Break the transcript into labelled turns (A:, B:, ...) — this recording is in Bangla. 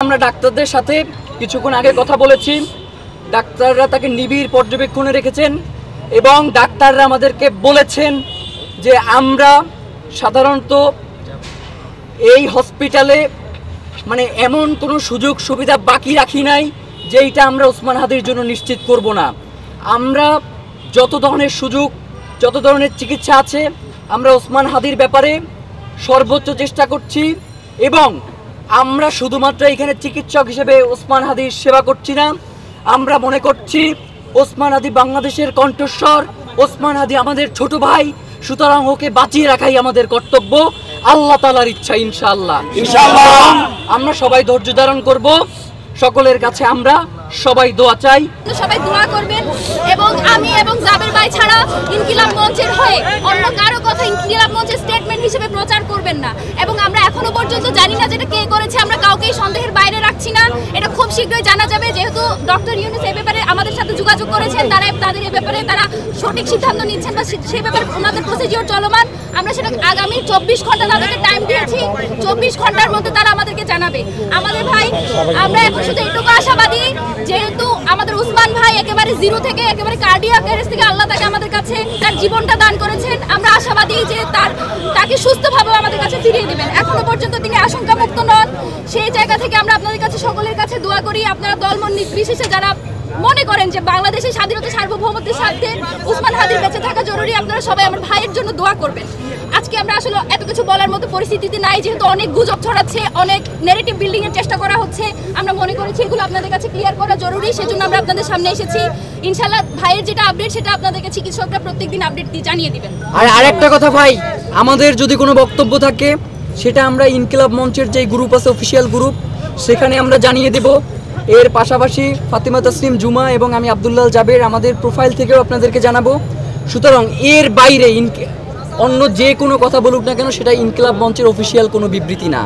A: আমরা ডাক্তারদের সাথে কিছুক্ষণ আগে কথা বলেছি। ডাক্তাররা তাকে নিবিড় পর্যবেক্ষণে রেখেছেন এবং ডাক্তাররা আমাদেরকে বলেছেন যে আমরা সাধারণত এই হসপিটালে মানে এমন কোনো সুযোগ সুবিধা বাকি রাখি নাই যেইটা আমরা ওসমান হাদির জন্য নিশ্চিত করব না। আমরা যত ধরনের সুযোগ, যত ধরনের চিকিৎসা আছে আমরা ওসমান হাদির ব্যাপারে সর্বোচ্চ চেষ্টা করছি এবং আমরা শুধুমাত্র এখানে চিকিৎসক হিসেবে ওসমান হাদির সেবা করছি না। আমরা মনে করছি ওসমান হাদি বাংলাদেশের কণ্ঠস্বর, ওসমান হাদি আমাদের ছোট ভাই, সুতরাং ওকে বাঁচিয়ে রাখাই আমাদের কর্তব্য, আল্লাহ তাআলার ইচ্ছা। ইনশাআল্লাহ আমরা সবাই ধৈর্য ধারণ করব। সকলের কাছে আমরা সবাই দোয়া চাই,
B: সবাই দোয়া করবেন এবং আমি এবং জাবের ভাই ছাড়া ইনকিলাব মঞ্চের হয়ে অন্য কারো কথা ইনকিলাব মঞ্চের স্টেটমেন্ট হিসেবে প্রচার করবেন না। এবং আমরা এখনো পর্যন্ত জানি না যেটা কে করেছে, আমরা কাউকেই সন্দেহের বাইরে রাখছি না। এটা খুব শীঘ্রই জানা যাবে, যেহেতু ডক্টর ইউনূস এই ব্যাপারে আমাদের সাথে যোগাযোগ করেছেন, তাদের এই ব্যাপারে তারা সঠিক সিদ্ধান্ত নিচ্ছেন বা সেই ব্যাপারে ওনাদের প্রসিডিওর চলমান। আমরা সেটা আগামী 24 ঘন্টা তাদেরকে টাইম দিয়েছি, 24 ঘন্টার মধ্যে তারা আমাদেরকে জানাবে। আমাদের ভাই, আমরা এখন শুধু এটুকু আশাবাদী, যেহেতু আমাদের ওসমান ভাই একেবারে জিরো থেকে একেবারে কার্ডিয়াক অ্যারেস্ট থেকে আল্লাহ তাকে আমাদের কাছে তার জীবনটা দান করেছেন, আমরা আশাবাদী যে তাকে সুস্থভাবে আমাদের কাছে ফিরিয়ে দিবেন। এখনো পর্যন্ত তিনি আশঙ্কা মুক্ত নন। সেই জায়গা থেকে আমরা আপনাদের কাছে সকলের কাছে দোয়া করি, আপনারা দলমত নির্বিশেষে যারা মনে করেন যে বাংলাদেশের স্বাধীনতা সার্বভৌমত্বের সাথে ওসমান হাদির বেঁচে থাকা জরুরি, আপনারা সবাই আমার ভাইয়ের জন্য দোয়া করবেন। আজকে আমরা আসলে এত কিছু বলার মতো পরিস্থিতিতে নাই, যেহেতু অনেক গুজব ছড়াচ্ছে, অনেক নেগেটিভ বিল্ডিং এর চেষ্টা করা হচ্ছে। আমরা মনে করেছি এগুলো আপনাদের কাছে ক্লিয়ার করা জরুরি, সেজন্য আমরা আপনাদের সামনে এসেছি। ইনশাআল্লাহ ভাইয়ের যেটা আপডেট সেটা আপনাদেরকে চিকিৎসকরা প্রত্যেকদিন আপডেট দিয়ে জানিয়ে দিবেন।
A: আর আরেকটা কথা ভাই, আমাদের যদি কোনো বক্তব্য থাকে সেটা আমরা ইনকিলাব মঞ্চের যে গ্রুপ আছে, অফিসিয়াল গ্রুপ, সেখানে আমরা জানিয়ে দেব। এর পাশাপাশি ফাতিমা তাসনিম জুমা এবং আমি আব্দুল্লাহ জাবের আমাদের প্রোফাইল থেকেও আপনাদেরকে জানাবো। সুতরাং এর বাইরে অন্য যে কোনো কথা বলুক না কেন সেটা ইনকিলাব মঞ্চের অফিসিয়াল কোনো বিবৃতি না।